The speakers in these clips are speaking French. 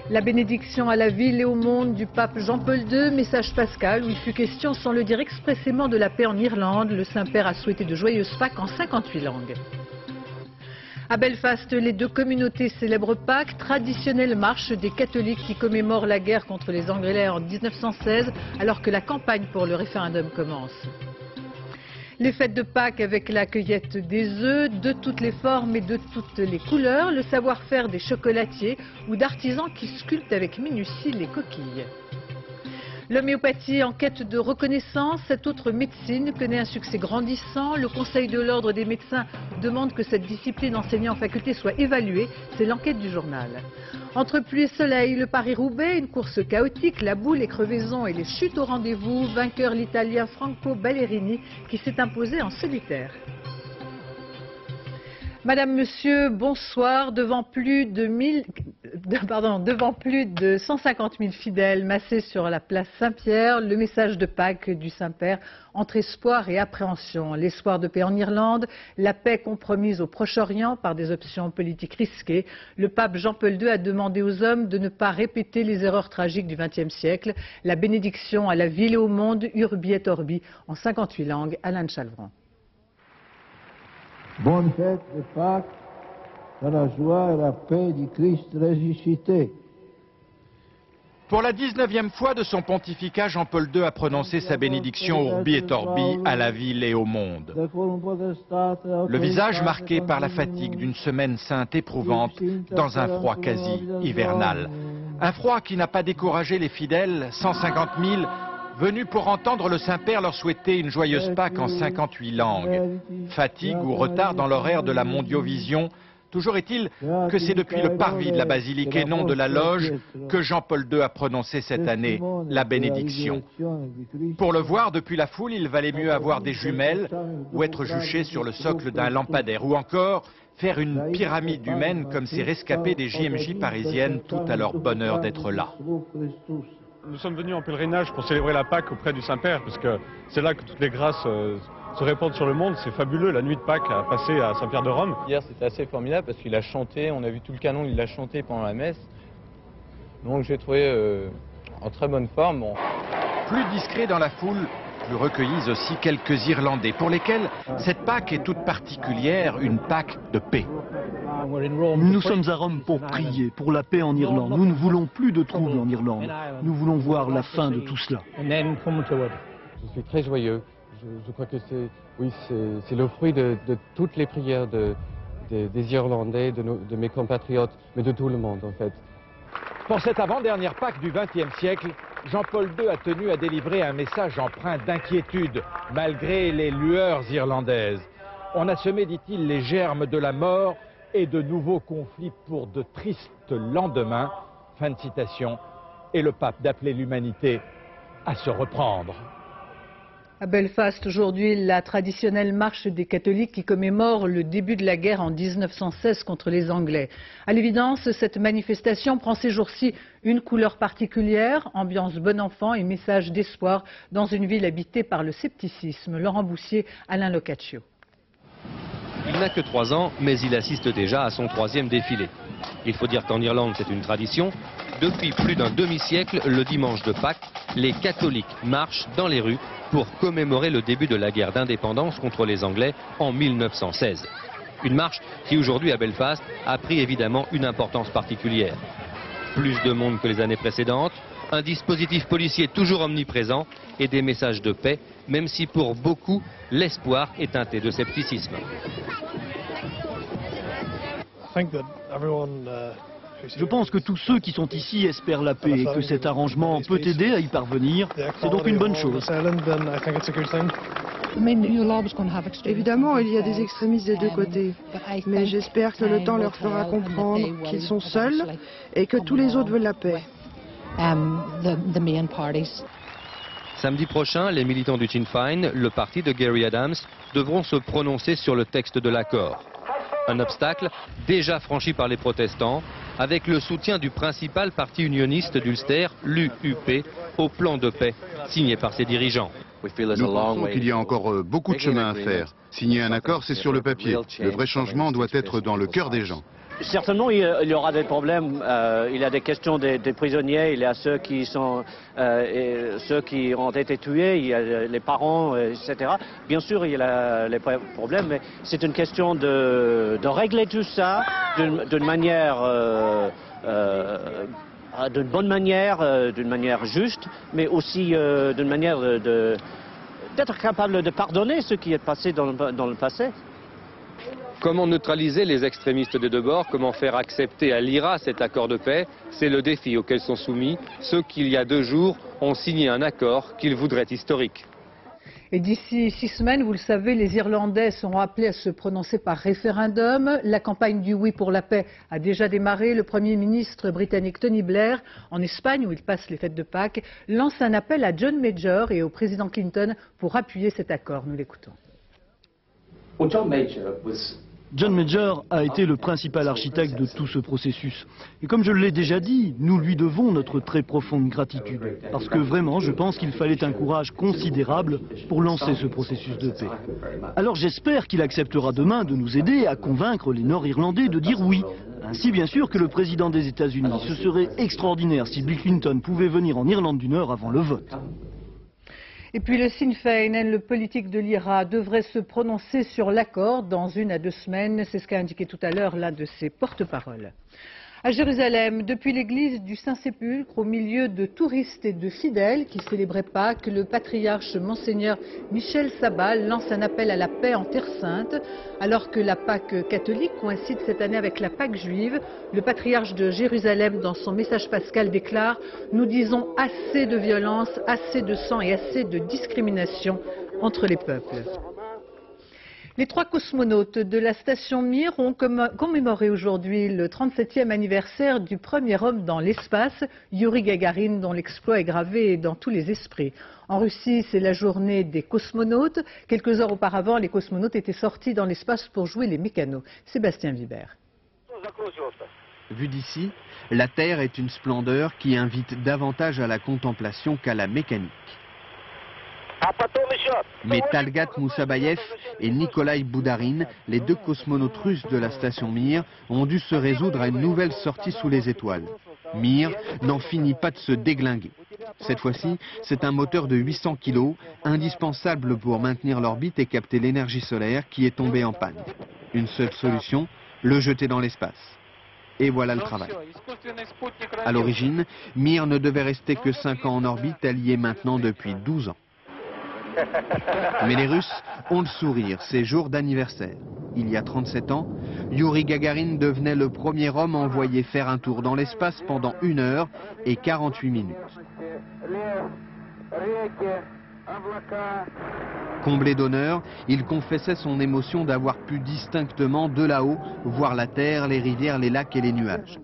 La bénédiction à la ville et au monde du pape Jean-Paul II, message pascal où il fut question sans le dire expressément de la paix en Irlande. Le Saint-Père a souhaité de joyeuses Pâques en 58 langues. À Belfast, les deux communautés célèbrent Pâques, traditionnelle marche des catholiques qui commémorent la guerre contre les Anglais en 1916 alors que la campagne pour le référendum commence. Les fêtes de Pâques avec la cueillette des œufs de toutes les formes et de toutes les couleurs, le savoir-faire des chocolatiers ou d'artisans qui sculptent avec minutie les coquilles. L'homéopathie en quête de reconnaissance, cette autre médecine connaît un succès grandissant. Le Conseil de l'Ordre des médecins demande que cette discipline enseignée en faculté soit évaluée. C'est l'enquête du journal. Entre pluie et soleil, le Paris-Roubaix, une course chaotique, la boue, les crevaisons et les chutes au rendez-vous. Vainqueur l'Italien Franco Ballerini qui s'est imposé en solitaire. Madame, Monsieur, bonsoir. Devant plus de 150 000 fidèles massés sur la place Saint-Pierre, le message de Pâques du Saint-Père entre espoir et appréhension. L'espoir de paix en Irlande, la paix compromise au Proche-Orient par des options politiques risquées. Le pape Jean-Paul II a demandé aux hommes de ne pas répéter les erreurs tragiques du XXe siècle. La bénédiction à la ville et au monde, Urbi et Orbi, en 58 langues. Alain Chalvran. Bonne fête de Pâques, dans la joie et la paix du Christ ressuscité. Pour la 19e fois de son pontificat, Jean-Paul II a prononcé sa bénédiction Urbi et Orbi à la ville et au monde. Le visage marqué par la fatigue d'une semaine sainte éprouvante dans un froid quasi hivernal. Un froid qui n'a pas découragé les fidèles, 150 000, venus pour entendre le Saint-Père leur souhaiter une joyeuse Pâques en 58 langues. Fatigue ou retard dans l'horaire de la Mondiovision, toujours est-il que c'est depuis le parvis de la basilique et non de la loge que Jean-Paul II a prononcé cette année la bénédiction. Pour le voir depuis la foule, il valait mieux avoir des jumelles ou être juché sur le socle d'un lampadaire ou encore faire une pyramide humaine comme ces rescapés des JMJ parisiennes, tout à leur bonheur d'être là. Nous sommes venus en pèlerinage pour célébrer la Pâques auprès du Saint-Père, parce que c'est là que toutes les grâces se répandent sur le monde. C'est fabuleux, la nuit de Pâques à passer à Saint-Pierre de Rome. Hier, c'était assez formidable parce qu'il a chanté, on a vu tout le canon, il a chanté pendant la messe. Donc j'ai trouvé en très bonne forme. Bon. Plus discret dans la foule, plus recueillis aussi quelques Irlandais, pour lesquels cette Pâques est toute particulière, une Pâques de paix. Nous sommes à Rome pour prier, pour la paix en Irlande. Nous ne voulons plus de troubles en Irlande. Nous voulons voir la fin de tout cela. Je suis très joyeux. Je crois que c'est le fruit de toutes les prières des Irlandais, de mes compatriotes, mais de tout le monde en fait. Pour cette avant-dernière Pâques du XXe siècle, Jean-Paul II a tenu à délivrer un message empreint d'inquiétude, malgré les lueurs irlandaises. On a semé, dit-il, les germes de la mort et de nouveaux conflits pour de tristes lendemains. Fin de citation. Et le pape d'appeler l'humanité à se reprendre. À Belfast, aujourd'hui, la traditionnelle marche des catholiques qui commémore le début de la guerre en 1916 contre les Anglais. À l'évidence, cette manifestation prend ces jours-ci une couleur particulière, ambiance bon enfant et message d'espoir dans une ville habitée par le scepticisme. Laurent Boussier, Alain Locaccio. Il n'a que 3 ans, mais il assiste déjà à son 3e défilé. Il faut dire qu'en Irlande, c'est une tradition. Depuis plus d'un demi-siècle, le dimanche de Pâques, les catholiques marchent dans les rues pour commémorer le début de la guerre d'indépendance contre les Anglais en 1916. Une marche qui aujourd'hui à Belfast a pris évidemment une importance particulière. Plus de monde que les années précédentes, un dispositif policier toujours omniprésent et des messages de paix, même si pour beaucoup, l'espoir est teinté de scepticisme. Je pense que tous ceux qui sont ici espèrent la paix et que cet arrangement peut aider à y parvenir. C'est donc une bonne chose. Évidemment, il y a des extrémistes des deux côtés. Mais j'espère que le temps leur fera comprendre qu'ils sont seuls et que tous les autres veulent la paix. Samedi prochain, les militants du Sinn Féin, le parti de Gerry Adams, devront se prononcer sur le texte de l'accord. Un obstacle déjà franchi par les protestants, avec le soutien du principal parti unioniste d'Ulster, l'UUP, au plan de paix signé par ses dirigeants. Nous pensons qu'il y a encore beaucoup de chemin à faire. Signer un accord, c'est sur le papier. Le vrai changement doit être dans le cœur des gens. Certainement, il y aura des problèmes. Il y a des questions des prisonniers, il y a ceux qui ont été tués, il y a les parents, etc. Bien sûr, il y a les problèmes, mais c'est une question de régler tout ça d'une manière, d'une bonne manière, d'une manière juste, mais aussi d'une manière d'être capable de pardonner ce qui est passé dans le passé. Comment neutraliser les extrémistes des deux bords? Comment faire accepter à l'IRA cet accord de paix? C'est le défi auquel sont soumis ceux qui, il y a 2 jours, ont signé un accord qu'ils voudraient historique. Et d'ici 6 semaines, vous le savez, les Irlandais seront appelés à se prononcer par référendum. La campagne du oui pour la paix a déjà démarré. Le Premier ministre britannique Tony Blair, en Espagne où il passe les fêtes de Pâques, lance un appel à John Major et au président Clinton pour appuyer cet accord. Nous l'écoutons. John Major a été le principal architecte de tout ce processus. Et comme je l'ai déjà dit, nous lui devons notre très profonde gratitude. Parce que vraiment, je pense qu'il fallait un courage considérable pour lancer ce processus de paix. Alors j'espère qu'il acceptera demain de nous aider à convaincre les Nord-Irlandais de dire oui. Ainsi bien sûr que le président des États-Unis. Ce serait extraordinaire si Bill Clinton pouvait venir en Irlande du Nord avant le vote. Et puis le Sinn Féin, le politique de l'IRA, devrait se prononcer sur l'accord dans 1 à 2 semaines. C'est ce qu'a indiqué tout à l'heure l'un de ses porte-paroles. À Jérusalem, depuis l'église du Saint-Sépulcre, au milieu de touristes et de fidèles qui célébraient Pâques, le patriarche Monseigneur Michel Sabal lance un appel à la paix en Terre Sainte. Alors que la Pâque catholique coïncide cette année avec la Pâque juive, le patriarche de Jérusalem, dans son message pascal, déclare « Nous disons assez de violence, assez de sang et assez de discrimination entre les peuples ». Les 3 cosmonautes de la station Mir ont commémoré aujourd'hui le 37e anniversaire du premier homme dans l'espace, Youri Gagarin, dont l'exploit est gravé dans tous les esprits. En Russie, c'est la journée des cosmonautes. Quelques heures auparavant, les cosmonautes étaient sortis dans l'espace pour jouer les mécanos. Sébastien Vibert. Vu d'ici, la Terre est une splendeur qui invite davantage à la contemplation qu'à la mécanique. Mais Talgat Moussabayev et Nikolai Boudarin, les 2 cosmonautes russes de la station Mir, ont dû se résoudre à une nouvelle sortie sous les étoiles. Mir n'en finit pas de se déglinguer. Cette fois-ci, c'est un moteur de 800 kg, indispensable pour maintenir l'orbite et capter l'énergie solaire qui est tombée en panne. Une seule solution, le jeter dans l'espace. Et voilà le travail. À l'origine, Mir ne devait rester que 5 ans en orbite, elle y est maintenant depuis 12 ans. Mais les Russes ont le sourire, c'est jour d'anniversaire. Il y a 37 ans, Youri Gagarin devenait le premier homme envoyé faire un tour dans l'espace pendant 1 heure et 48 minutes. Comblé d'honneur, il confessait son émotion d'avoir pu distinctement de là-haut voir la terre, les rivières, les lacs et les nuages.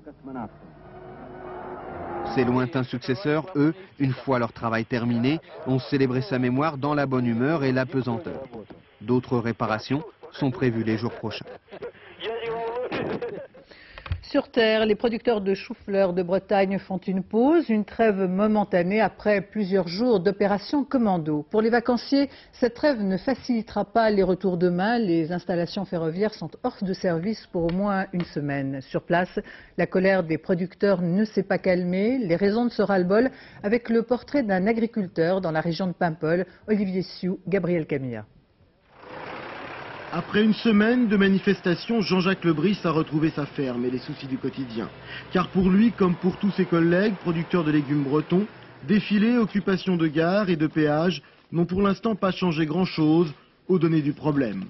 Ses lointains successeurs, eux, une fois leur travail terminé, ont célébré sa mémoire dans la bonne humeur et la pesanteur. D'autres réparations sont prévues les jours prochains. Sur Terre, les producteurs de chou-fleur de Bretagne font une pause, une trêve momentanée après plusieurs jours d'opération commando. Pour les vacanciers, cette trêve ne facilitera pas les retours demain. Les installations ferroviaires sont hors de service pour au moins 1 semaine. Sur place, la colère des producteurs ne s'est pas calmée. Les raisons de ce ras-le-bol avec le portrait d'un agriculteur dans la région de Paimpol, Olivier Sioux, Gabriel Camilla. Après 1 semaine de manifestations, Jean-Jacques Lebris a retrouvé sa ferme et les soucis du quotidien. Car pour lui, comme pour tous ses collègues, producteurs de légumes bretons, défilés, occupations de gares et de péages n'ont pour l'instant pas changé grand-chose aux données du problème.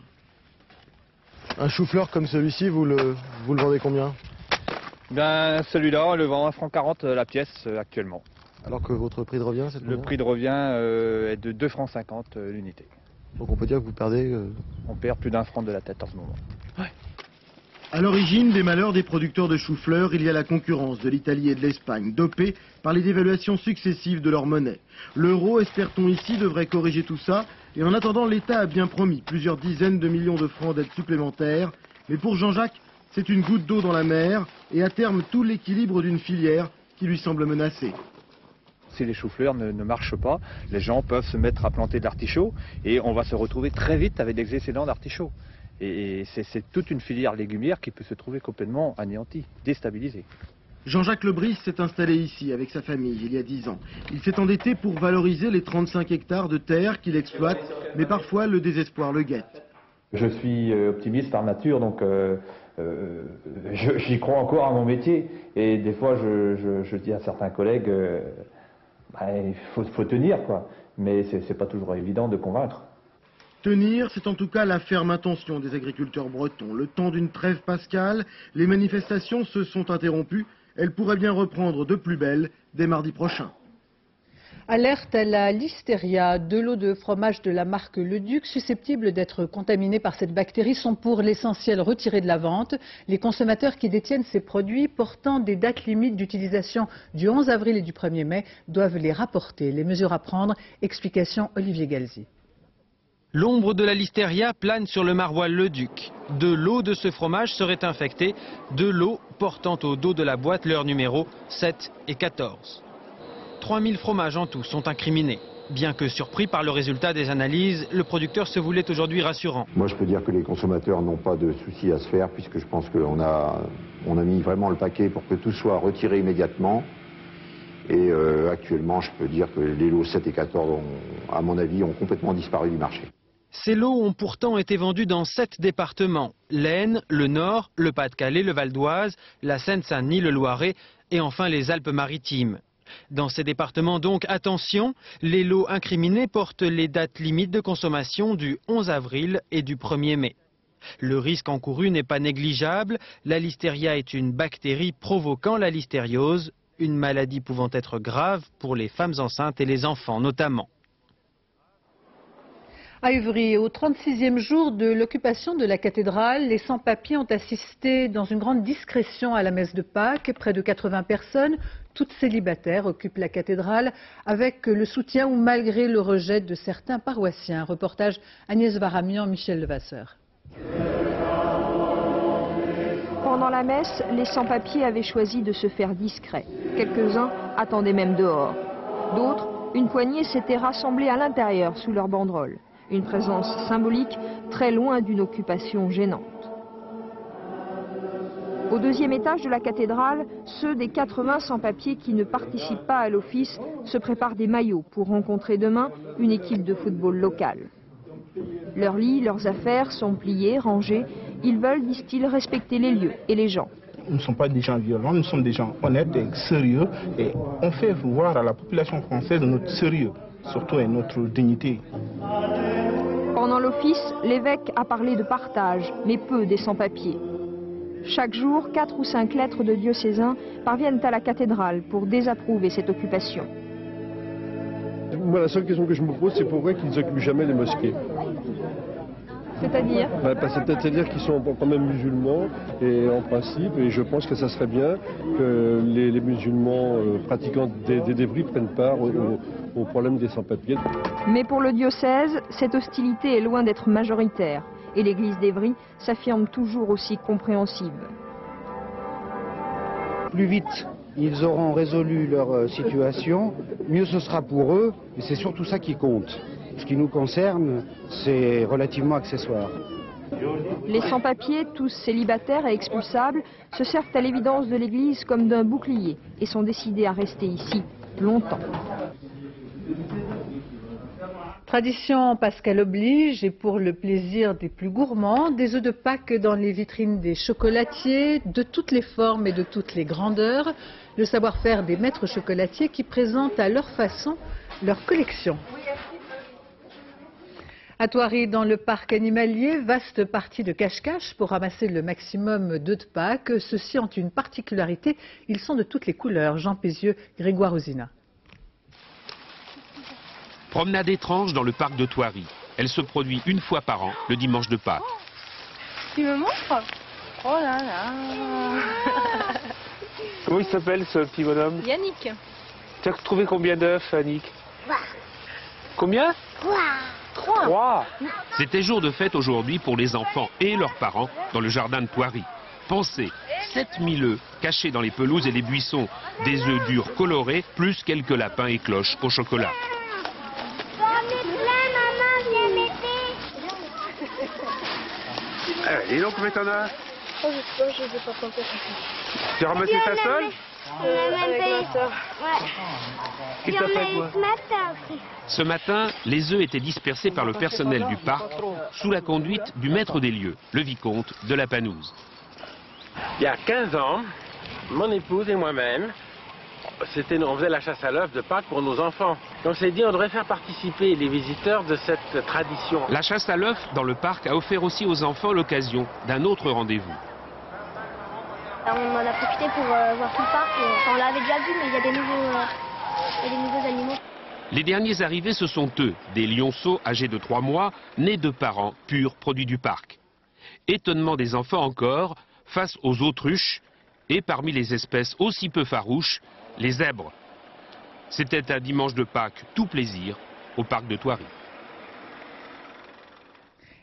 Un chou-fleur comme celui-ci, vous le vendez combien? Ben, celui-là, on le vend à 1,40 € la pièce actuellement. Alors que votre prix de revient, c'est Le prix de revient est de 2,50 € l'unité. Donc on peut dire que vous perdez... On perd plus d'1 franc de la tête en ce moment. Ouais. À l'origine des malheurs des producteurs de chou-fleur, il y a la concurrence de l'Italie et de l'Espagne, dopée par les dévaluations successives de leur monnaie. L'euro, espère-t-on ici, devrait corriger tout ça. Et en attendant, l'État a bien promis plusieurs dizaines de millions de francs d'aide supplémentaires. Mais pour Jean-Jacques, c'est une goutte d'eau dans la mer et à terme tout l'équilibre d'une filière qui lui semble menacée. Si les choux-fleurs ne marchent pas, les gens peuvent se mettre à planter de l'artichaut et on va se retrouver très vite avec des excédents d'artichaut. Et c'est toute une filière légumière qui peut se trouver complètement anéantie, déstabilisée. Jean-Jacques Lebris s'est installé ici avec sa famille il y a 10 ans. Il s'est endetté pour valoriser les 35 hectares de terre qu'il exploite, mais parfois le désespoir le guette. Je suis optimiste par nature, donc j'y crois encore à mon métier. Et des fois, je dis à certains collègues, il faut tenir, quoi. Mais c'est pas toujours évident de convaincre. Tenir, c'est en tout cas la ferme intention des agriculteurs bretons. Le temps d'une trêve pascale, les manifestations se sont interrompues. Elles pourraient bien reprendre de plus belle dès mardi prochain. Alerte à la listeria. De l'eau de fromage de la marque Leduc susceptibles d'être contaminés par cette bactérie sont pour l'essentiel retirés de la vente. Les consommateurs qui détiennent ces produits portant des dates limites d'utilisation du 11 avril et du 1er mai doivent les rapporter. Les mesures à prendre, explication Olivier Galzi. L'ombre de la listeria plane sur le maroilles Leduc. De l'eau de ce fromage serait infectée, de l'eau portant au dos de la boîte leurs numéros 7 et 14. 3000 fromages en tout sont incriminés. Bien que surpris par le résultat des analyses, le producteur se voulait aujourd'hui rassurant. Moi je peux dire que les consommateurs n'ont pas de soucis à se faire puisque je pense qu'on a mis vraiment le paquet pour que tout soit retiré immédiatement. Et actuellement je peux dire que les lots 7 et 14 à mon avis ont complètement disparu du marché. Ces lots ont pourtant été vendus dans 7 départements. L'Aisne, le Nord, le Pas-de-Calais, le Val d'Oise, la Seine-Saint-Denis, le Loiret et enfin les Alpes-Maritimes. Dans ces départements donc, attention, les lots incriminés portent les dates limites de consommation du 11 avril et du 1er mai. Le risque encouru n'est pas négligeable. La listeria est une bactérie provoquant la listériose, une maladie pouvant être grave pour les femmes enceintes et les enfants notamment. À Ivry, au 36e jour de l'occupation de la cathédrale, les sans-papiers ont assisté dans une grande discrétion à la messe de Pâques. Près de 80 personnes, toutes célibataires, occupent la cathédrale avec le soutien ou malgré le rejet de certains paroissiens. Reportage Agnès Varamian, Michel Levasseur. Pendant la messe, les sans-papiers avaient choisi de se faire discrets. Quelques-uns attendaient même dehors. D'autres, une poignée, s'étaient rassemblés à l'intérieur sous leur banderole. Une présence symbolique très loin d'une occupation gênante. Au deuxième étage de la cathédrale, ceux des 80 sans-papiers qui ne participent pas à l'office se préparent des maillots pour rencontrer demain une équipe de football locale. Leurs lits, leurs affaires sont pliés, rangés. Ils veulent, disent-ils, respecter les lieux et les gens. Nous ne sommes pas des gens violents, nous sommes des gens honnêtes et sérieux. Et on fait voir à la population française notre sérieux, surtout et notre dignité. Pendant l'office, l'évêque a parlé de partage, mais peu des sans-papiers. Chaque jour, 4 ou 5 lettres de diocésains parviennent à la cathédrale pour désapprouver cette occupation. Moi, la seule question que je me pose, c'est pourquoi qu'ils n'occupent jamais les mosquées. C'est-à-dire C'est-à-dire qu'ils sont quand même musulmans, et en principe, et je pense que ça serait bien que les musulmans pratiquant des débris prennent part au problème des sans-papiers. Mais pour le diocèse, cette hostilité est loin d'être majoritaire, et l'église d'Évry s'affirme toujours aussi compréhensive. Plus vite ils auront résolu leur situation, mieux ce sera pour eux, et c'est surtout ça qui compte. Ce qui nous concerne, c'est relativement accessoire. Les sans-papiers, tous célibataires et expulsables, se servent à l'évidence de l'église comme d'un bouclier et sont décidés à rester ici longtemps. Tradition pascale oblige et pour le plaisir des plus gourmands, des œufs de Pâques dans les vitrines des chocolatiers, de toutes les formes et de toutes les grandeurs. Le savoir-faire des maîtres chocolatiers qui présentent à leur façon leur collection. À Thoiry, dans le parc animalier, vaste partie de cache-cache pour ramasser le maximum d'œufs de Pâques. Ceux-ci ont une particularité, ils sont de toutes les couleurs. Jean Pézieux, Grégoire Ozina. Promenade étrange dans le parc de Thoiry. Elle se produit une fois par an, le dimanche de Pâques. Tu me montres? Oh là là. Comment il s'appelle ce petit bonhomme? Yannick. Tu as trouvé combien d'œufs, Yannick? 3. Combien? 3. 3. C'était jour de fête aujourd'hui pour les enfants et leurs parents dans le jardin de Thoiry. Pensez, 7000 œufs cachés dans les pelouses et les buissons. Des œufs durs colorés, plus quelques lapins et cloches au chocolat. Dis donc, combien t'en as? Oh, je sais pas, je les ai pas comptés. Tu as ramassé ça seul? Qui t'a fait quoi? Ce matin, les œufs étaient dispersés par le personnel du parc sous la conduite du maître des lieux, le vicomte de la Panouse. Il y a 15 ans, mon épouse et moi-même, on faisait la chasse à l'œuf de Pâques pour nos enfants. Donc on s'est dit on devrait faire participer les visiteurs de cette tradition. La chasse à l'œuf dans le parc a offert aussi aux enfants l'occasion d'un autre rendez-vous. On en a profité pour voir tout le parc. Enfin, on l'avait déjà vu, mais il y a des nouveaux animaux. Les derniers arrivés, ce sont eux, des lionceaux âgés de 3 mois, nés de parents purs produits du parc. Étonnement des enfants encore, face aux autruches, et parmi les espèces aussi peu farouches, les zèbres. C'était un dimanche de Pâques tout plaisir au parc de Thoiry.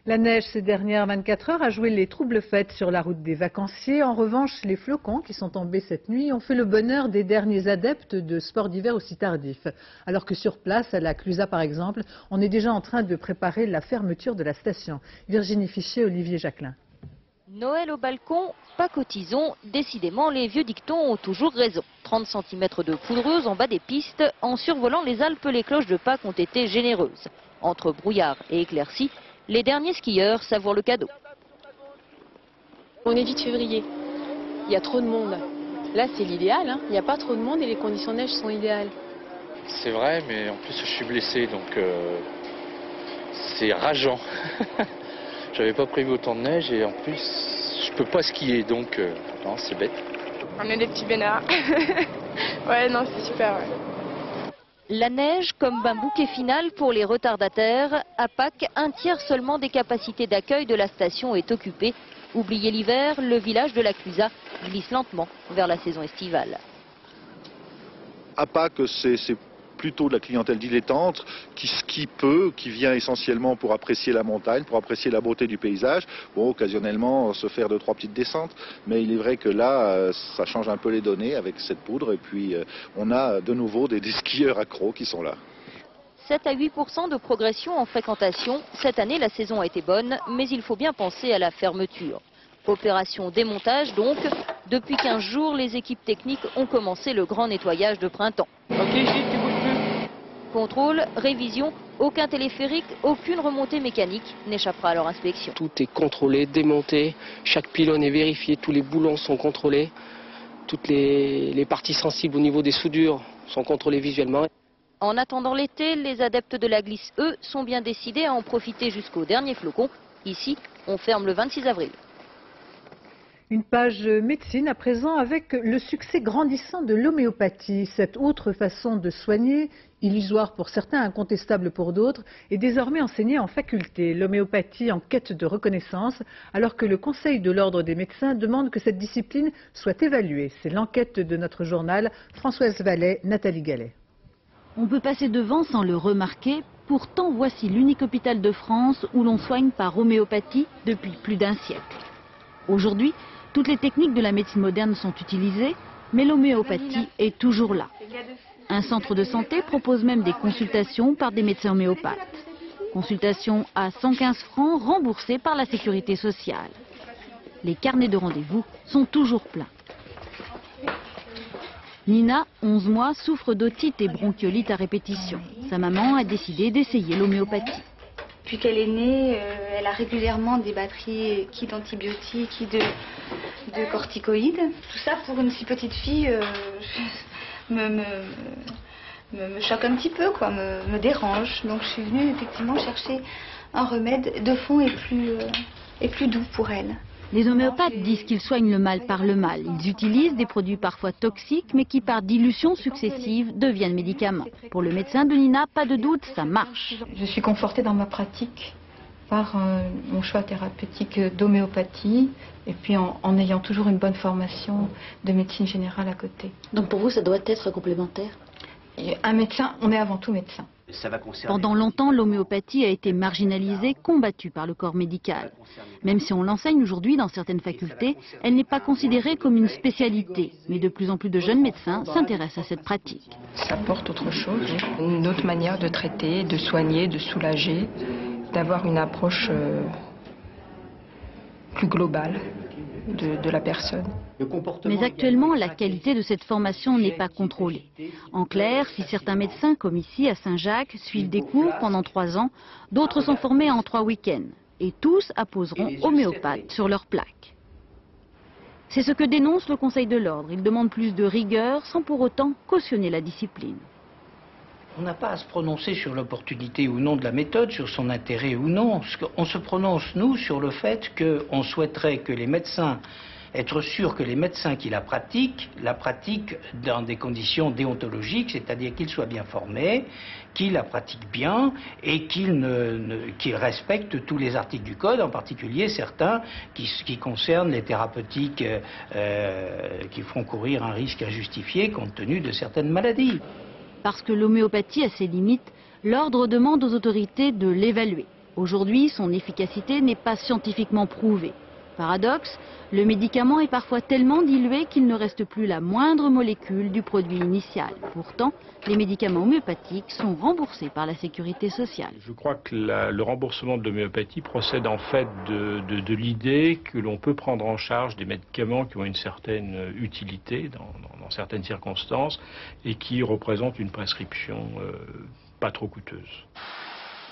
La neige ces dernières 24 heures a joué les troubles fêtes sur la route des vacanciers. En revanche, les flocons qui sont tombés cette nuit ont fait le bonheur des derniers adeptes de sports d'hiver aussi tardifs. Alors que sur place, à la Clusa par exemple, on est déjà en train de préparer la fermeture de la station. Virginie Fichet, Olivier Jacquelin. Noël au balcon, pas cotisons. Décidément, les vieux dictons ont toujours raison. 30 cm de poudreuse en bas des pistes. En survolant les Alpes, les cloches de Pâques ont été généreuses. Entre brouillard et éclaircies, les derniers skieurs savourent le cadeau. On est vite février. Il y a trop de monde. Là, c'est l'idéal. Il n'y a pas trop de monde et les conditions de neige sont idéales. C'est vrai, mais en plus, je suis blessé, donc c'est rageant. J'avais pas prévu autant de neige et en plus, je peux pas skier, donc non, c'est bête. On est des petits bénards. Ouais, non, c'est super, ouais. La neige comme un bouquet final pour les retardataires. À Pâques, un tiers seulement des capacités d'accueil de la station est occupé. Oublié l'hiver, le village de la Clusa glisse lentement vers la saison estivale. À Pâques, c'est plutôt de la clientèle dilettante qui skie peu, qui vient essentiellement pour apprécier la montagne, pour apprécier la beauté du paysage, bon, occasionnellement se faire 2-3 petites descentes, mais il est vrai que là ça change un peu les données avec cette poudre et puis on a de nouveau des skieurs accros qui sont là. 7 à 8% de progression en fréquentation. Cette année, la saison a été bonne, mais il faut bien penser à la fermeture. Opération démontage donc. Depuis 15 jours, les équipes techniques ont commencé le grand nettoyage de printemps. Ok, Gilles, tu bouges plus. Contrôle, révision, aucun téléphérique, aucune remontée mécanique n'échappera à leur inspection. Tout est contrôlé, démonté, chaque pylône est vérifié, tous les boulons sont contrôlés, toutes les parties sensibles au niveau des soudures sont contrôlées visuellement. En attendant l'été, les adeptes de la glisse, eux, sont bien décidés à en profiter jusqu'au dernier flocon. Ici, on ferme le 26 avril. Une page médecine à présent avec le succès grandissant de l'homéopathie. Cette autre façon de soigner, illusoire pour certains, incontestable pour d'autres, est désormais enseignée en faculté. L'homéopathie en quête de reconnaissance, alors que le Conseil de l'Ordre des médecins demande que cette discipline soit évaluée. C'est l'enquête de notre journal. Françoise Vallet, Nathalie Gallet. On peut passer devant sans le remarquer. Pourtant, voici l'unique hôpital de France où l'on soigne par homéopathie depuis plus d'un siècle. Aujourd'hui, toutes les techniques de la médecine moderne sont utilisées, mais l'homéopathie est toujours là. Un centre de santé propose même des consultations par des médecins homéopathes. Consultations à 115 francs remboursées par la sécurité sociale. Les carnets de rendez-vous sont toujours pleins. Nina, 11 mois, souffre d'otite et bronchiolite à répétition. Sa maman a décidé d'essayer l'homéopathie. Depuis qu'elle est née, elle a régulièrement des batteries qui d'antibiotiques, qui de corticoïdes. Tout ça pour une si petite fille me choque un petit peu, quoi, me dérange. Donc je suis venue effectivement chercher un remède de fond et plus doux pour elle. Les homéopathes disent qu'ils soignent le mal par le mal. Ils utilisent des produits parfois toxiques, mais qui par dilution successive deviennent médicaments. Pour le médecin de Nina, pas de doute, ça marche. Je suis confortée dans ma pratique par mon choix thérapeutique d'homéopathie et puis en ayant toujours une bonne formation de médecine générale à côté. Donc pour vous, ça doit être complémentaire? Un médecin, on est avant tout médecin. Pendant longtemps, l'homéopathie a été marginalisée, combattue par le corps médical. Même si on l'enseigne aujourd'hui dans certaines facultés, elle n'est pas considérée comme une spécialité. Mais de plus en plus de jeunes médecins s'intéressent à cette pratique. Ça apporte autre chose, une autre manière de traiter, de soigner, de soulager, d'avoir une approche plus globale de la personne. Mais actuellement, la qualité de cette formation n'est pas contrôlée. En clair, si certains médecins, comme ici à Saint-Jacques, suivent des cours pendant 3 ans, d'autres sont formés en 3 week-ends. Et tous apposeront homéopathe sur leur plaque. C'est ce que dénonce le Conseil de l'Ordre. Il demande plus de rigueur sans pour autant cautionner la discipline. On n'a pas à se prononcer sur l'opportunité ou non de la méthode, sur son intérêt ou non. On se prononce, nous, sur le fait qu'on souhaiterait que les médecins, être sûrs que les médecins qui la pratiquent dans des conditions déontologiques, c'est-à-dire qu'ils soient bien formés, qu'ils la pratiquent bien et qu'ils respectent tous les articles du Code, en particulier certains qui concernent les thérapeutiques qui font courir un risque injustifié compte tenu de certaines maladies. Parce que l'homéopathie a ses limites, l'Ordre demande aux autorités de l'évaluer. Aujourd'hui, son efficacité n'est pas scientifiquement prouvée. Paradoxe, le médicament est parfois tellement dilué qu'il ne reste plus la moindre molécule du produit initial. Pourtant, les médicaments homéopathiques sont remboursés par la sécurité sociale. Je crois que le remboursement de l'homéopathie procède en fait de l'idée que l'on peut prendre en charge des médicaments qui ont une certaine utilité dans certaines circonstances et qui représentent une prescription pas trop coûteuse.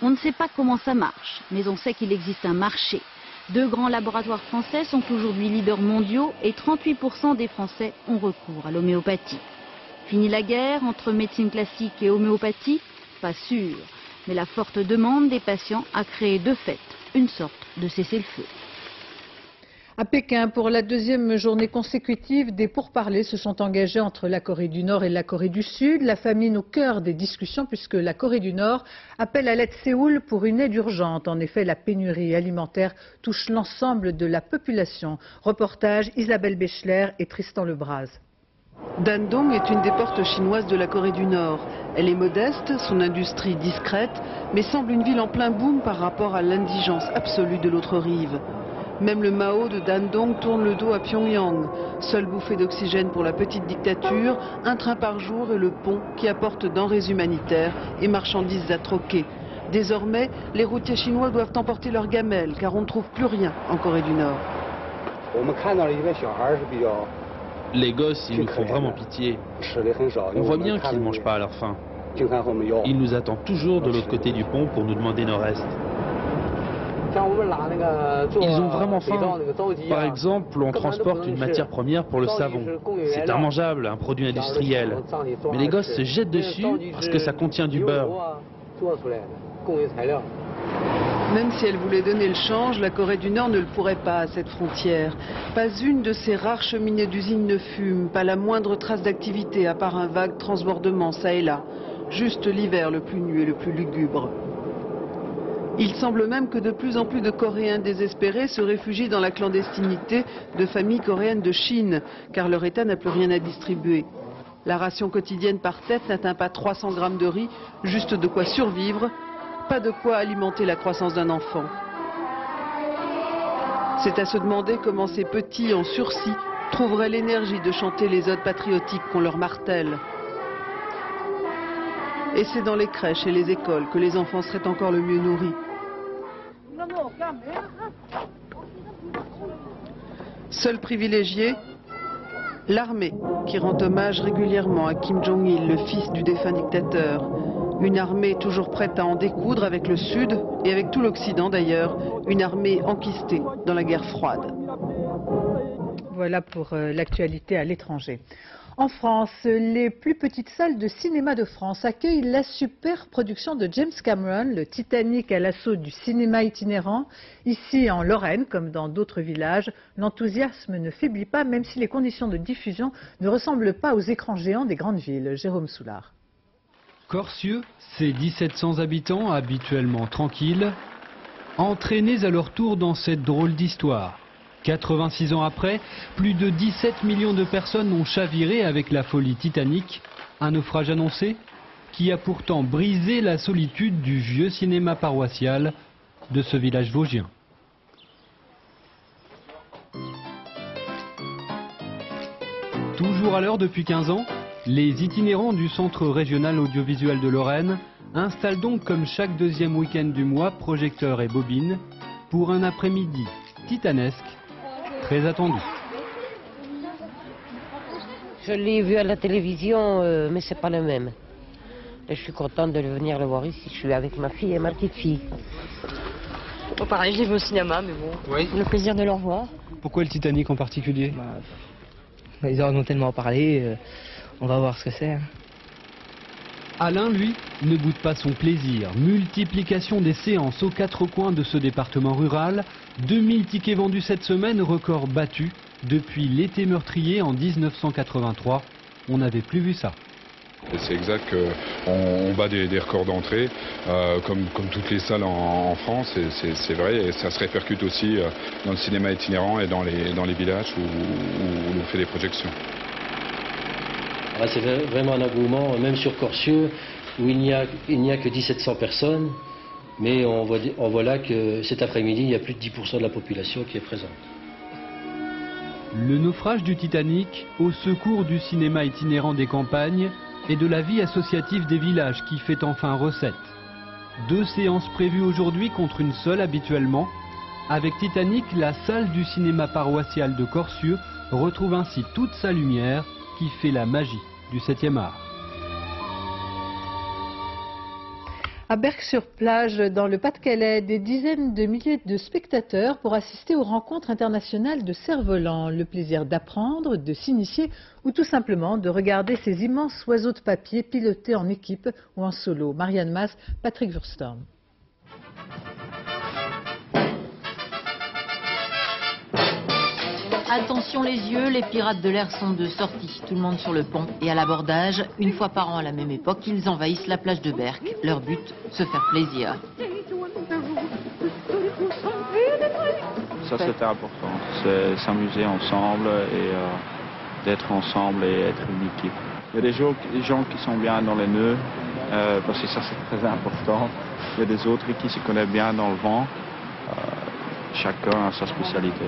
On ne sait pas comment ça marche, mais on sait qu'il existe un marché. 2 grands laboratoires français sont aujourd'hui leaders mondiaux et 38% des Français ont recours à l'homéopathie. Fini la guerre entre médecine classique et homéopathie? Pas sûr. Mais la forte demande des patients a créé de fait une sorte de cessez-le-feu. À Pékin, pour la 2e journée consécutive, des pourparlers se sont engagés entre la Corée du Nord et la Corée du Sud. La famine au cœur des discussions puisque la Corée du Nord appelle à l'aide Séoul pour une aide urgente. En effet, la pénurie alimentaire touche l'ensemble de la population. Reportage Isabelle Béchler et Tristan Lebras. Dandong est une des portes chinoises de la Corée du Nord. Elle est modeste, son industrie discrète, mais semble une ville en plein boom par rapport à l'indigence absolue de l'autre rive. Même le Mao de Dandong tourne le dos à Pyongyang. Seule bouffée d'oxygène pour la petite dictature, un train par jour et le pont qui apporte denrées humanitaires et marchandises à troquer. Désormais, les routiers chinois doivent emporter leurs gamelles car on ne trouve plus rien en Corée du Nord. Les gosses, ils nous font vraiment pitié. On voit bien qu'ils ne mangent pas à leur faim. Ils nous attendent toujours de l'autre côté du pont pour nous demander nos restes. Ils ont vraiment faim. Par exemple, on transporte une matière première pour le savon. C'est immangeable, un produit industriel. Mais les gosses se jettent dessus parce que ça contient du beurre. Même si elle voulait donner le change, la Corée du Nord ne le pourrait pas à cette frontière. Pas une de ces rares cheminées d'usines ne fume, pas la moindre trace d'activité à part un vague transbordement ça et là. Juste l'hiver le plus nu et le plus lugubre. Il semble même que de plus en plus de Coréens désespérés se réfugient dans la clandestinité de familles coréennes de Chine, car leur État n'a plus rien à distribuer. La ration quotidienne par tête n'atteint pas 300 grammes de riz, juste de quoi survivre, pas de quoi alimenter la croissance d'un enfant. C'est à se demander comment ces petits en sursis trouveraient l'énergie de chanter les odes patriotiques qu'on leur martèle. Et c'est dans les crèches et les écoles que les enfants seraient encore le mieux nourris. Seul privilégié, l'armée, qui rend hommage régulièrement à Kim Jong-il, le fils du défunt dictateur. Une armée toujours prête à en découdre avec le Sud et avec tout l'Occident d'ailleurs. Une armée enquistée dans la guerre froide. Voilà pour l'actualité à l'étranger. En France, les plus petites salles de cinéma de France accueillent la super production de James Cameron, le Titanic à l'assaut du cinéma itinérant. Ici, en Lorraine, comme dans d'autres villages, l'enthousiasme ne faiblit pas, même si les conditions de diffusion ne ressemblent pas aux écrans géants des grandes villes. Jérôme Soulard. Corcieux, ses 1700 habitants habituellement tranquilles, entraînés à leur tour dans cette drôle d'histoire. 86 ans après, plus de 17 millions de personnes ont chaviré avec la folie Titanic. Un naufrage annoncé? qui a pourtant brisé la solitude du vieux cinéma paroissial de ce village vosgien. Toujours à l'heure depuis 15 ans, les itinérants du Centre régional audiovisuel de Lorraine installent donc comme chaque deuxième week-end du mois projecteurs et bobines pour un après-midi titanesque, très attendu. Je l'ai vu à la télévision, mais c'est pas le même. Et je suis contente de venir le voir ici. Je suis avec ma fille et ma petite fille. Oh, pareil, je l'ai vu au cinéma, mais bon, oui. Le plaisir de le revoir. Pourquoi le Titanic en particulier? Ils en ont tellement parlé, on va voir ce que c'est. Alain, lui, ne boude pas son plaisir. Multiplication des séances aux quatre coins de ce département rural. 2000 tickets vendus cette semaine, record battu depuis l'été meurtrier en 1983. On n'avait plus vu ça. C'est exact qu'on bat des records d'entrée, comme toutes les salles en France, c'est vrai, et ça se répercute aussi dans le cinéma itinérant et dans les villages où on fait des projections. C'est vraiment un engouement, même sur Corcieux, où il n'y a que 1700 personnes, mais on voit là que cet après-midi, il y a plus de 10% de la population qui est présente. Le naufrage du Titanic au secours du cinéma itinérant des campagnes et de la vie associative des villages qui fait enfin recette. 2 séances prévues aujourd'hui contre une seule habituellement. Avec Titanic, la salle du cinéma paroissial de Corcieux retrouve ainsi toute sa lumière qui fait la magie du 7e art. À Berck-sur-Plage, dans le Pas-de-Calais, des dizaines de milliers de spectateurs pour assister aux rencontres internationales de cerfs-volants. Le plaisir d'apprendre, de s'initier ou tout simplement de regarder ces immenses oiseaux de papier pilotés en équipe ou en solo. Marianne Mas, Patrick Wurstorm. Attention les yeux, les pirates de l'air sont de sortie. Tout le monde sur le pont et à l'abordage. Une fois par an à la même époque, ils envahissent la plage de Berck. Leur but, se faire plaisir. Ça c'était important, c'est s'amuser ensemble et d'être ensemble et être une équipe. Il y a des gens qui sont bien dans les nœuds, parce que ça c'est très important. Il y a des autres qui se connaissent bien dans le vent. Chacun a sa spécialité.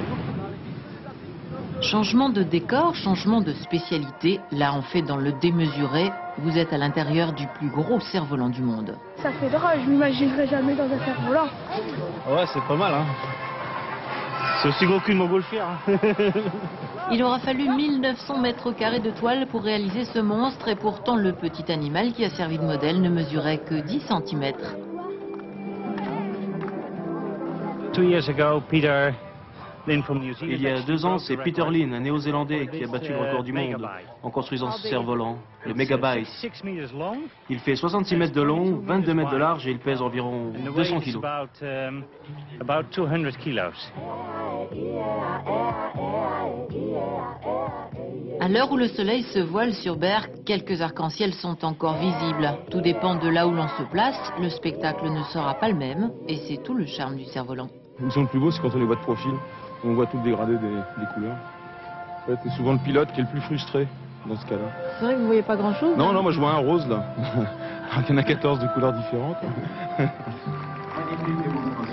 Changement de décor, changement de spécialité. Là, on fait dans le démesuré. Vous êtes à l'intérieur du plus gros cerf-volant du monde. Ça fait drôle, je m'imaginerais jamais dans un cerf-volant. Ouais, c'est pas mal, hein. C'est aussi gros qu'une montgolfière. Il aura fallu 1900 mètres carrés de toile pour réaliser ce monstre et pourtant le petit animal qui a servi de modèle ne mesurait que 10 cm. 2 years ago, Peter... Il y a 2 ans, c'est Peter Lynn, un néo-zélandais, qui a battu le record du monde en construisant ce cerf-volant, le Megabyte. Il fait 66 mètres de long, 22 mètres de large et il pèse environ 200 kilos. À l'heure où le soleil se voile sur Berck, quelques arcs-en-ciel sont encore visibles. Tout dépend de là où l'on se place, le spectacle ne sera pas le même et c'est tout le charme du cerf-volant. Ils sont le plus beau, c'est quand on les voit de profil. On voit tout le dégradé des couleurs. En fait, c'est souvent le pilote qui est le plus frustré dans ce cas-là. C'est vrai que vous ne voyez pas grand-chose? Non, non, moi je vois un rose là. Il y en a 14 de couleurs différentes.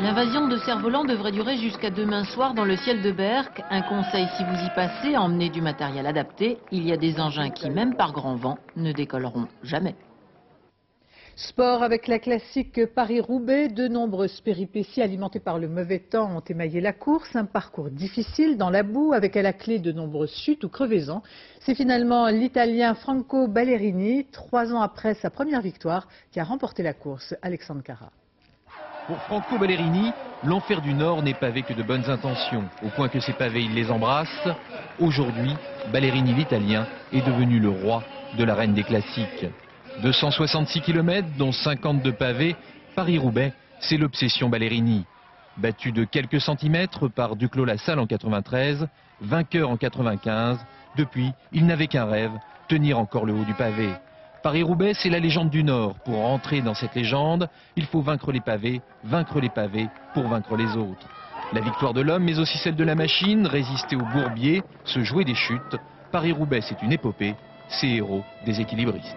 L'invasion de cerfs-volants devrait durer jusqu'à demain soir dans le ciel de Berck. Un conseil si vous y passez, emmenez du matériel adapté. Il y a des engins qui, même par grand vent, ne décolleront jamais. Sport avec la classique Paris-Roubaix. De nombreuses péripéties alimentées par le mauvais temps ont émaillé la course. Un parcours difficile dans la boue avec à la clé de nombreuses chutes ou crevaisons. C'est finalement l'Italien Franco Ballerini, 3 ans après sa première victoire, qui a remporté la course. Alexandre Cara. Pour Franco Ballerini, l'enfer du Nord n'est pavé que de bonnes intentions. Au point que ces pavés, il les embrasse. Aujourd'hui, Ballerini l'Italien est devenu le roi de l'arène des classiques. 266 km, dont 50 de pavés, Paris-Roubaix, c'est l'obsession Ballerini. Battu de quelques centimètres par Duclos-Lassalle en 93, vainqueur en 95, depuis, il n'avait qu'un rêve, tenir encore le haut du pavé. Paris-Roubaix, c'est la légende du Nord. Pour entrer dans cette légende, il faut vaincre les pavés pour vaincre les autres. La victoire de l'homme, mais aussi celle de la machine, résister au bourbier, se jouer des chutes. Paris-Roubaix, c'est une épopée, c'est héros des équilibristes.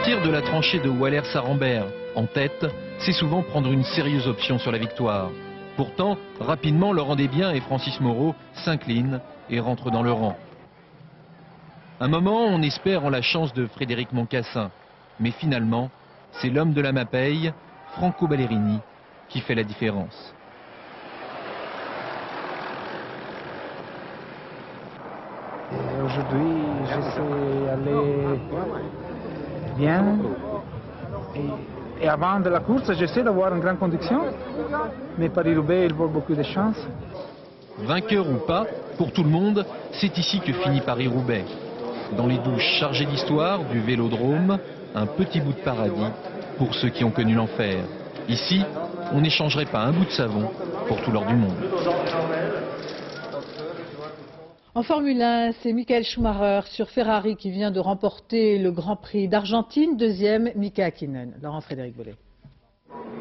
Sortir de la tranchée de Waller-Sarambert en tête, c'est souvent prendre une sérieuse option sur la victoire. Pourtant, rapidement, Laurent Desbiens et Francis Moreau s'inclinent et rentrent dans le rang. Un moment, on espère en la chance de Frédéric Moncassin. Mais finalement, c'est l'homme de la Mapei, Franco Ballerini, qui fait la différence. Aujourd'hui, j'essaie d'aller bien. Et avant de la course, j'essaie d'avoir une grande conduction. Mais Paris-Roubaix, il vaut beaucoup de chance. Vainqueur ou pas, pour tout le monde, c'est ici que finit Paris-Roubaix. Dans les douches chargées d'histoire du Vélodrome, un petit bout de paradis pour ceux qui ont connu l'enfer. Ici, on n'échangerait pas un bout de savon pour tout l'or du monde. En Formule 1, c'est Michael Schumacher sur Ferrari qui vient de remporter le Grand Prix d'Argentine. Deuxième, Mika Häkkinen. Laurent-Frédéric Bollet.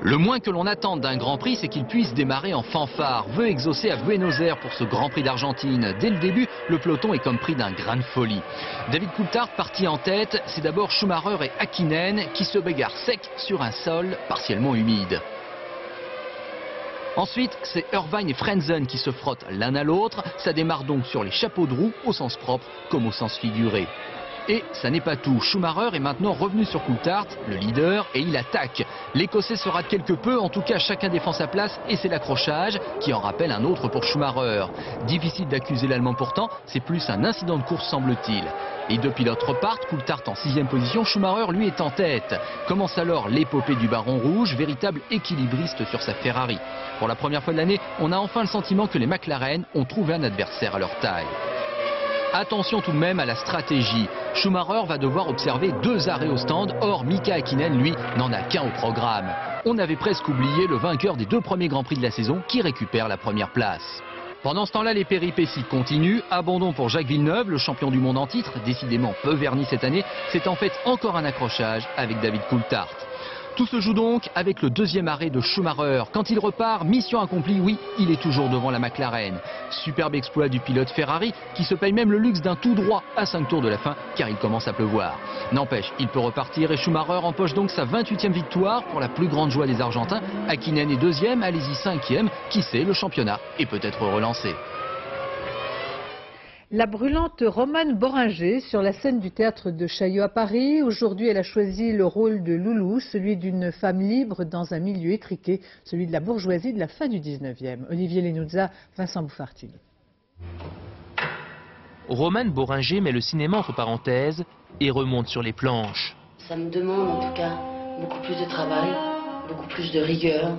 Le moins que l'on attende d'un Grand Prix, c'est qu'il puisse démarrer en fanfare. Veut exaucer à Buenos Aires pour ce Grand Prix d'Argentine. Dès le début, le peloton est comme pris d'un grain de folie. David Coulthard parti en tête, c'est d'abord Schumacher et Häkkinen qui se bagarrent sec sur un sol partiellement humide. Ensuite, c'est Irvine et Frentzen qui se frottent l'un à l'autre. Ça démarre donc sur les chapeaux de roue, au sens propre comme au sens figuré. Et ça n'est pas tout. Schumacher est maintenant revenu sur Coulthard, le leader, et il attaque. L'Écossais se rate quelque peu, en tout cas chacun défend sa place, et c'est l'accrochage qui en rappelle un autre pour Schumacher. Difficile d'accuser l'Allemand pourtant, c'est plus un incident de course semble-t-il. Les deux pilotes repartent, Coulthard en 6e position, Schumacher lui est en tête. Commence alors l'épopée du Baron Rouge, véritable équilibriste sur sa Ferrari. Pour la première fois de l'année, on a enfin le sentiment que les McLaren ont trouvé un adversaire à leur taille. Attention tout de même à la stratégie. Schumacher va devoir observer 2 arrêts au stand, or Mika Häkkinen, lui, n'en a qu'un au programme. On avait presque oublié le vainqueur des 2 premiers Grands Prix de la saison qui récupère la première place. Pendant ce temps-là, les péripéties continuent. Abandon pour Jacques Villeneuve, le champion du monde en titre, décidément peu verni cette année. C'est en fait encore un accrochage avec David Coulthard. Tout se joue donc avec le 2e arrêt de Schumacher. Quand il repart, mission accomplie, oui, il est toujours devant la McLaren. Superbe exploit du pilote Ferrari qui se paye même le luxe d'un tout droit à 5 tours de la fin car il commence à pleuvoir. N'empêche, il peut repartir et Schumacher empoche donc sa 28e victoire pour la plus grande joie des Argentins. Häkkinen est 2e, allez-y 5e, qui sait, le championnat est peut-être relancé. La brûlante Romane Boringer sur la scène du théâtre de Chaillot à Paris. Aujourd'hui, elle a choisi le rôle de Loulou, celui d'une femme libre dans un milieu étriqué, celui de la bourgeoisie de la fin du 19e. Olivier Lenouza, Vincent Bouffartini. Romane Boringer met le cinéma entre parenthèses et remonte sur les planches. Ça me demande en tout cas beaucoup plus de travail, beaucoup plus de rigueur,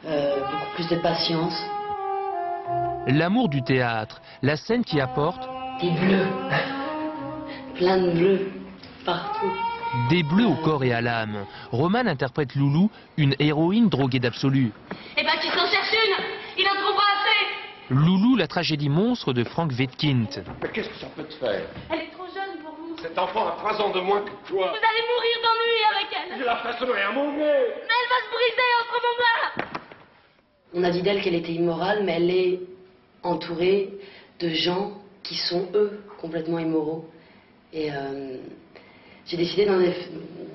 beaucoup plus de patience. L'amour du théâtre, la scène qui apporte des bleus, plein de bleus partout. Des bleus au corps et à l'âme. Romane interprète Loulou, une héroïne droguée d'absolu. Eh ben tu t'en cherches une, il en trouvera assez. Loulou, la tragédie monstre de Frank Wedekind. Mais qu'est-ce que ça peut te faire? Elle est trop jeune pour vous. Cet enfant a 3 ans de moins que toi. Vous allez mourir d'ennui avec elle. Je la façonnerai à mon nez. Mais elle va se briser entre vos mains. On a dit d'elle qu'elle était immorale, mais elle est entourée de gens qui sont, eux, complètement immoraux. Et j'ai décidé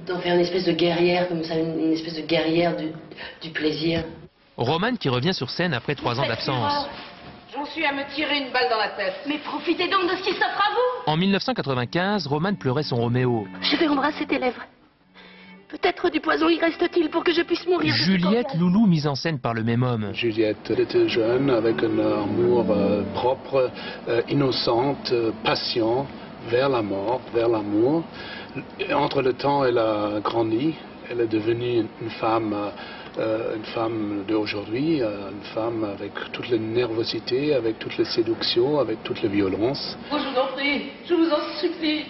d'en faire une espèce de guerrière, comme ça, une espèce de guerrière du plaisir. Romane qui revient sur scène après 3 ans d'absence. J'en suis à me tirer une balle dans la tête. Mais profitez donc de ce qui s'offre à vous. En 1995, Romane pleurait son Roméo. Je vais embrasser tes lèvres. Peut-être du poison y reste-t-il pour que je puisse mourir. Juliette Loulou, mise en scène par le même homme. Juliette était jeune, avec un amour propre, innocente, patient, vers la mort, vers l'amour. Entre le temps, elle a grandi, elle est devenue une femme d'aujourd'hui, une femme avec toute la nervosité, avec toute la séduction, avec toute la violence. Oh, je vous en prie, je vous en supplie.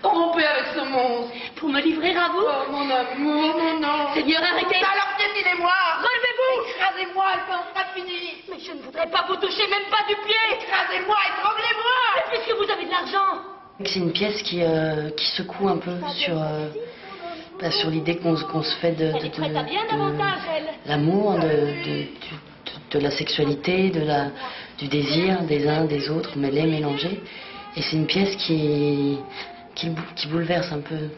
Rompez avec ce monstre. Pour me livrer à vous? Oh, mon amour, mon ange. Seigneur, arrêtez. Alors piétinez-moi. Relevez-vous. Écrasez-moi, elle peut en sera finie. Mais je ne voudrais pas vous toucher, même pas du pied. Écrasez-moi, étranglez-moi. Mais puisque vous avez de l'argent. C'est une pièce qui secoue un peu sur l'idée qu'on se fait de l'amour, de la sexualité, du désir des uns des autres, mêlés, mélangés. Et c'est une pièce qui bouleverse un peu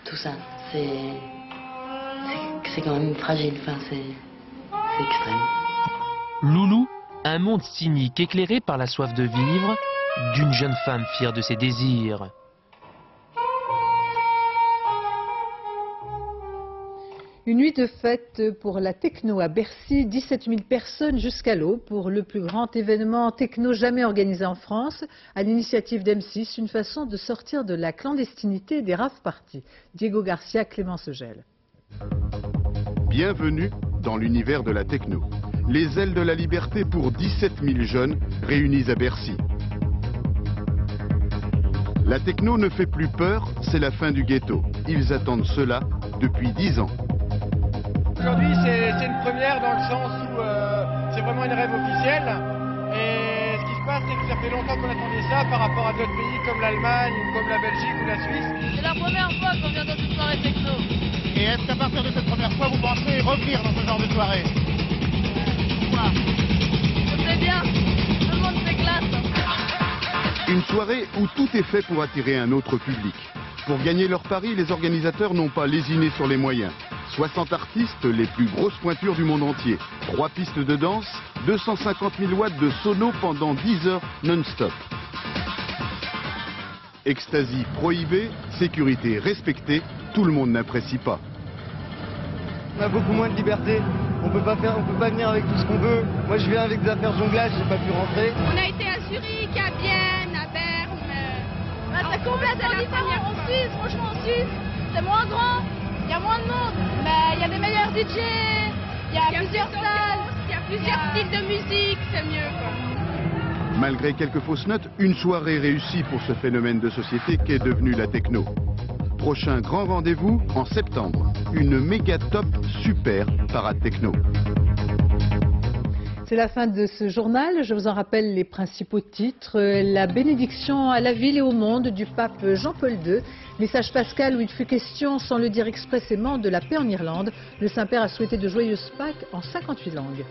tout ça. c'est quand même fragile, enfin, c'est extrême. Loulou, un monde cynique éclairé par la soif de vivre d'une jeune femme fière de ses désirs. Une nuit de fête pour la techno à Bercy, 17 000 personnes jusqu'à l'aube pour le plus grand événement techno jamais organisé en France, à l'initiative d'M6, une façon de sortir de la clandestinité des rave parties. Diego Garcia, Clémence Eugel. Bienvenue dans l'univers de la techno. Les ailes de la liberté pour 17 000 jeunes réunis à Bercy. La techno ne fait plus peur, c'est la fin du ghetto. Ils attendent cela depuis 10 ans. Aujourd'hui, c'est une première dans le sens où c'est vraiment une rêve officielle. Et ce qui se passe, c'est que ça fait longtemps qu'on attendait ça par rapport à d'autres pays comme l'Allemagne, comme la Belgique ou la Suisse. C'est la première fois qu'on vient dans une soirée techno. Et est-ce qu'à partir de cette première fois, vous pensez revenir dans ce genre de soirée? C'est bien, tout le monde s'éclate. Une soirée où tout est fait pour attirer un autre public. Pour gagner leur pari, les organisateurs n'ont pas lésiné sur les moyens. 60 artistes, les plus grosses pointures du monde entier. 3 pistes de danse, 250 000 watts de sono pendant 10 heures non-stop. Ecstasy prohibée, sécurité respectée, tout le monde n'apprécie pas. On a beaucoup moins de liberté. On peut pas venir avec tout ce qu'on veut. Moi, je viens avec des affaires jonglage, j'ai pas pu rentrer. On a été à Zurich, à Vienne, à Berne. C'est complètement différent. En Suisse, franchement, en Suisse, c'est moins grand. Il y a moins de monde, mais il y a des meilleurs DJ, il y a plusieurs salles, il y a plusieurs styles de musique, c'est mieux quoi. Malgré quelques fausses notes, une soirée réussie pour ce phénomène de société qu'est devenu la techno. Prochain grand rendez-vous en septembre. Une méga top super parade techno. C'est la fin de ce journal. Je vous en rappelle les principaux titres. La bénédiction à la ville et au monde du pape Jean-Paul II. Message pascal où il fut question, sans le dire expressément, de la paix en Irlande. Le Saint-Père a souhaité de joyeuses Pâques en 58 langues.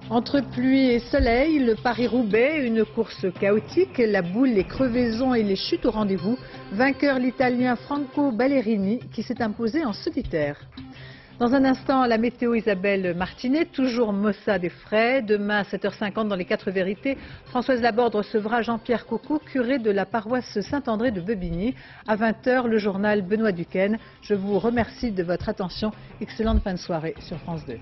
Entre pluie et soleil, le Paris-Roubaix, une course chaotique, la boule, les crevaisons et les chutes au rendez-vous. Vainqueur l'Italien Franco Ballerini qui s'est imposé en solitaire. Dans un instant, la météo Isabelle Martinet, toujours maussade et frais. Demain à 7h50 dans les 4 vérités, Françoise Laborde recevra Jean-Pierre Coco, curé de la paroisse Saint-André de Bebigny. À 20h, le journal Benoît Duquesne. Je vous remercie de votre attention. Excellente fin de soirée sur France 2.